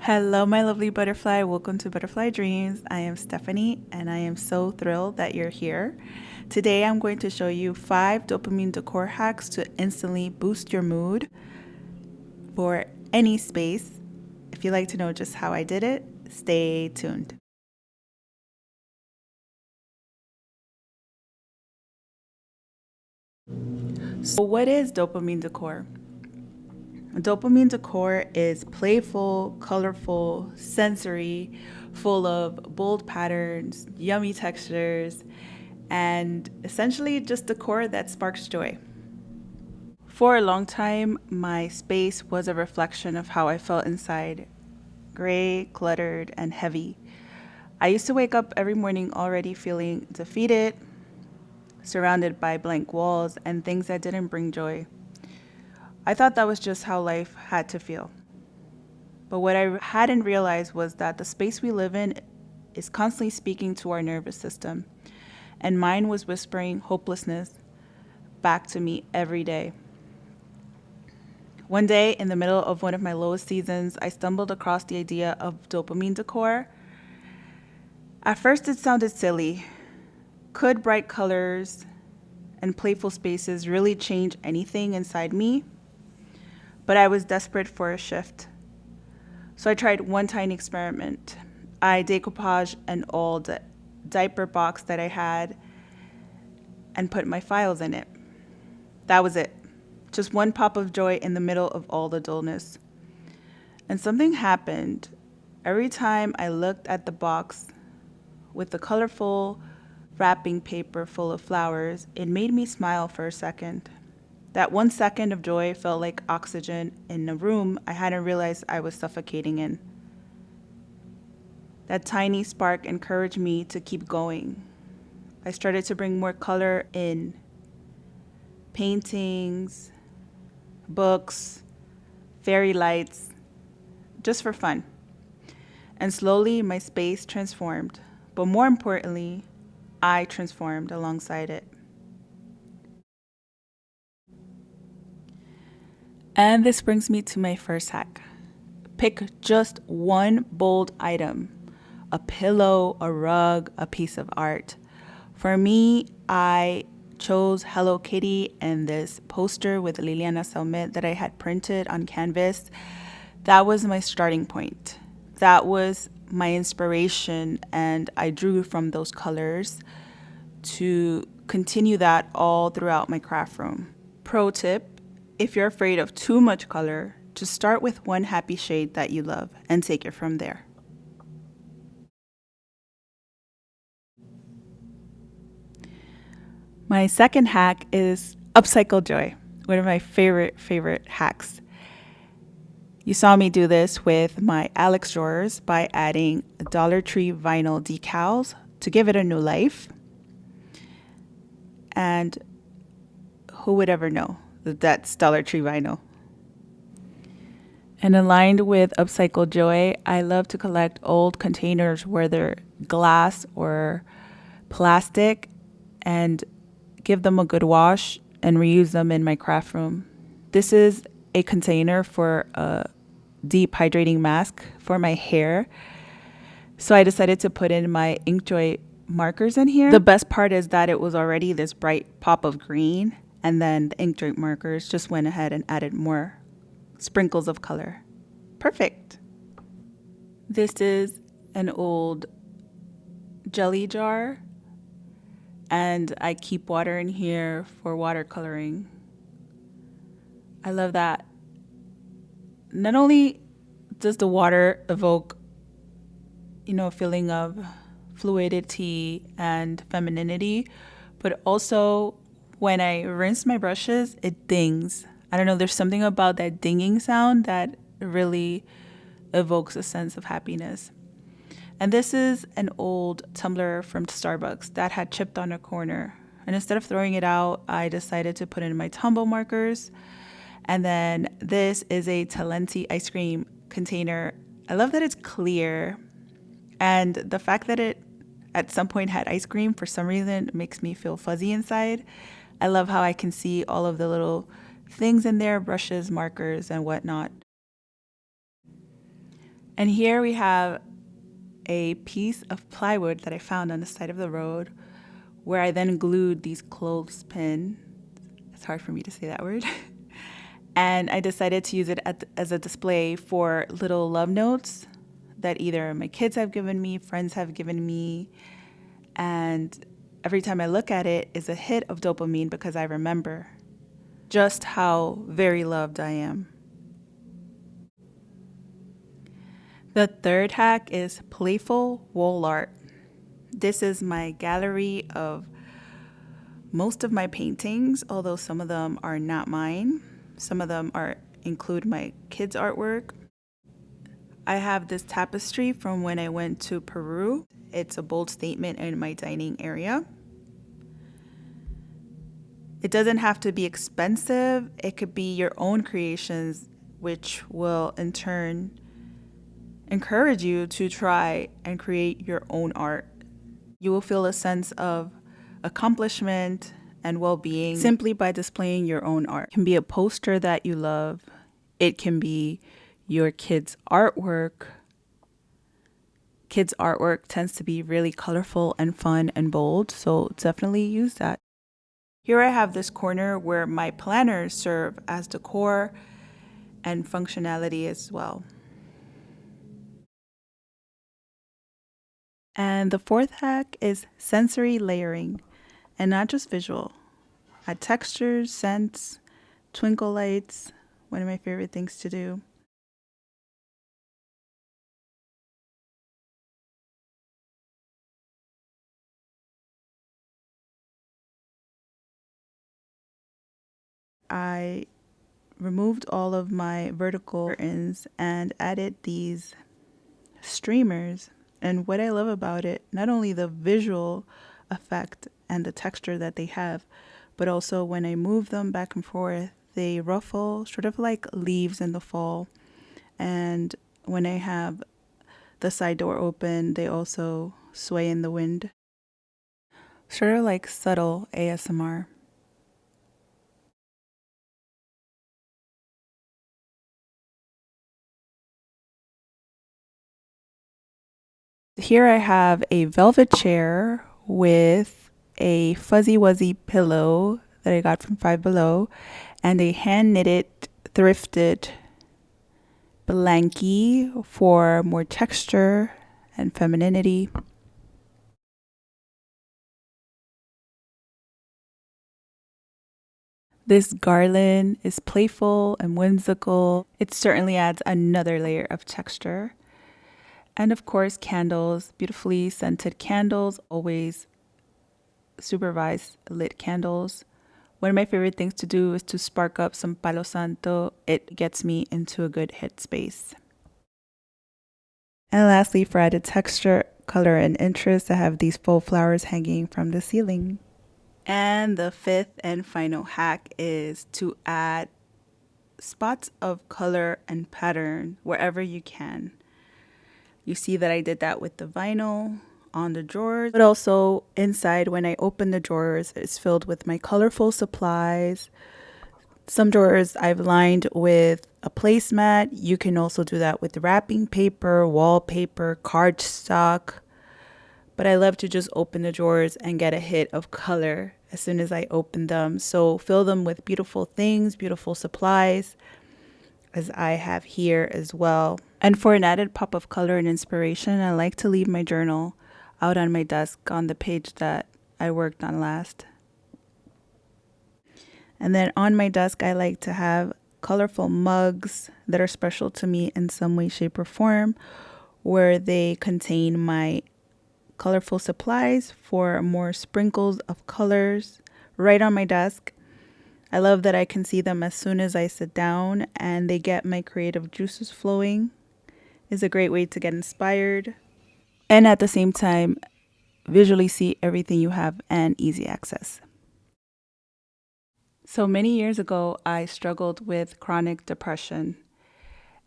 Hello, my lovely butterfly. Welcome to Butterfly Dreams. I am Stephanie, and I am so thrilled that you're here. Today, I'm going to show you 5 dopamine decor hacks to instantly boost your mood for any space. If you'd like to know just how I did it, stay tuned. So, what is dopamine decor? Dopamine decor is playful, colorful, sensory, full of bold patterns, yummy textures, and essentially just decor that sparks joy. For a long time, my space was a reflection of how I felt inside, gray, cluttered, and heavy. I used to wake up every morning already feeling defeated, surrounded by blank walls and things that didn't bring joy. I thought that was just how life had to feel. But what I hadn't realized was that the space we live in is constantly speaking to our nervous system, and mine was whispering hopelessness back to me every day. One day, in the middle of one of my lowest seasons, I stumbled across the idea of dopamine decor. At first, it sounded silly. Could bright colors and playful spaces really change anything inside me? But I was desperate for a shift. So I tried one tiny experiment. I decoupaged an old diaper box that I had and put my files in it. That was it. Just one pop of joy in the middle of all the dullness. And something happened. Every time I looked at the box with the colorful wrapping paper full of flowers, it made me smile for a second. That 1 second of joy felt like oxygen in a room I hadn't realized I was suffocating in. That tiny spark encouraged me to keep going. I started to bring more color in paintings, books, fairy lights, just for fun. And slowly my space transformed, but more importantly, I transformed alongside it. And this brings me to my first hack. Pick just one bold item: a pillow, a rug, a piece of art. For me, I chose Hello Kitty and this poster with Liliana Saumet that I had printed on canvas. That was my starting point. That was my inspiration, and I drew from those colors to continue that all throughout my craft room. Pro tip: if you're afraid of too much color, just start with one happy shade that you love and take it from there. My second hack is upcycle joy, one of my favorite hacks. You saw me do this with my Alex drawers by adding Dollar Tree vinyl decals to give it a new life. And who would ever know that that's Dollar Tree vinyl? And aligned with Upcycle Joy, I love to collect old containers, whether glass or plastic, and give them a good wash and reuse them in my craft room. This is a container for a deep hydrating mask for my hair. So I decided to put in my Inkjoy markers in here. The best part is that it was already this bright pop of green, and then the Inkjoy markers just went ahead and added more sprinkles of color. Perfect. This is an old jelly jar, and I keep water in here for watercoloring. I love that. Not only does the water evoke, a feeling of fluidity and femininity, but also when I rinse my brushes, it dings. I don't know, there's something about that dinging sound that really evokes a sense of happiness. And this is an old tumbler from Starbucks that had chipped on a corner. And instead of throwing it out, I decided to put in my tumble markers. And then this is a Talenti ice cream container. I love that it's clear. And the fact that it at some point had ice cream for some reason makes me feel fuzzy inside. I love how I can see all of the little things in there, brushes, markers, and whatnot. And here we have a piece of plywood that I found on the side of the road where I then glued these clothespin. It's hard for me to say that word. And I decided to use it as a display for little love notes that either my kids have given me, friends have given me, and every time I look at it is a hit of dopamine because I remember just how very loved I am. The third hack is playful wall art. This is my gallery of most of my paintings, although some of them are not mine. Some of them include my kids' artwork. I have this tapestry from when I went to Peru. It's a bold statement in my dining area. It doesn't have to be expensive. It could be your own creations, which will in turn encourage you to try and create your own art. You will feel a sense of accomplishment and well-being simply by displaying your own art. It can be a poster that you love. It can be your kids' artwork. Kids' artwork tends to be really colorful and fun and bold, so definitely use that. Here I have this corner where my planners serve as decor and functionality as well. And the fourth hack is sensory layering, and not just visual. Add textures, scents, twinkle lights, one of my favorite things to do. I removed all of my vertical curtains and added these streamers. And what I love about it, not only the visual effect and the texture that they have, but also when I move them back and forth, they ruffle sort of like leaves in the fall. And when I have the side door open, they also sway in the wind. Sort of like subtle ASMR. Here I have a velvet chair with a fuzzy wuzzy pillow that I got from Five Below and a hand knitted thrifted blankie for more texture and femininity. This garland is playful and whimsical. It certainly adds another layer of texture. And of course, candles, beautifully scented candles, always supervised lit candles. One of my favorite things to do is to spark up some Palo Santo. It gets me into a good headspace. And lastly, for added texture, color, and interest, I have these faux flowers hanging from the ceiling. And the fifth and final hack is to add spots of color and pattern wherever you can. You see that I did that with the vinyl on the drawers, but also inside when I open the drawers, it's filled with my colorful supplies. Some drawers I've lined with a placemat. You can also do that with wrapping paper, wallpaper, cardstock. But I love to just open the drawers and get a hit of color as soon as I open them. So fill them with beautiful things, beautiful supplies, as I have here as well. And for an added pop of color and inspiration, I like to leave my journal out on my desk on the page that I worked on last. And then on my desk, I like to have colorful mugs that are special to me in some way, shape, or form, where they contain my colorful supplies for more sprinkles of colors right on my desk. I love that I can see them as soon as I sit down and they get my creative juices flowing. It's a great way to get inspired and at the same time visually see everything you have and easy access. So many years ago, I struggled with chronic depression.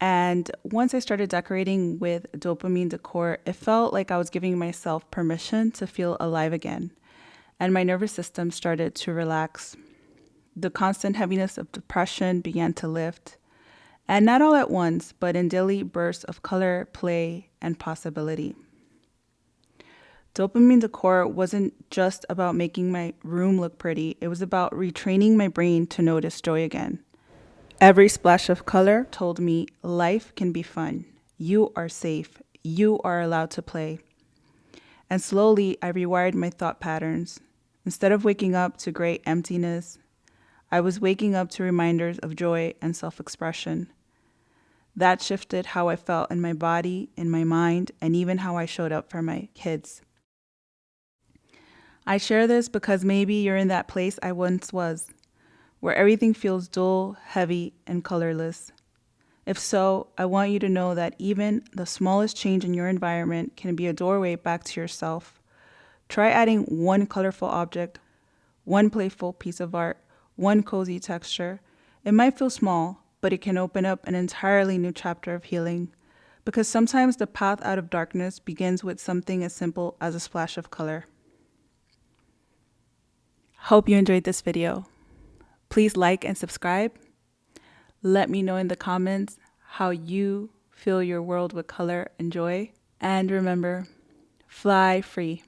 And once I started decorating with Dopamine Decor, it felt like I was giving myself permission to feel alive again. And my nervous system started to relax. The constant heaviness of depression began to lift. And not all at once, but in daily bursts of color, play, and possibility. Dopamine Decor wasn't just about making my room look pretty, it was about retraining my brain to notice joy again. Every splash of color told me life can be fun. You are safe. You are allowed to play. And slowly, I rewired my thought patterns. Instead of waking up to gray emptiness, I was waking up to reminders of joy and self-expression. That shifted how I felt in my body, in my mind, and even how I showed up for my kids. I share this because maybe you're in that place I once was, where everything feels dull, heavy, and colorless. If so, I want you to know that even the smallest change in your environment can be a doorway back to yourself. Try adding one colorful object, one playful piece of art, one cozy texture. It might feel small, but it can open up an entirely new chapter of healing. Because sometimes the path out of darkness begins with something as simple as a splash of color. Hope you enjoyed this video. Please like and subscribe. Let me know in the comments how you fill your world with color and joy. And remember, fly free.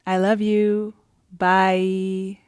I love you. Bye.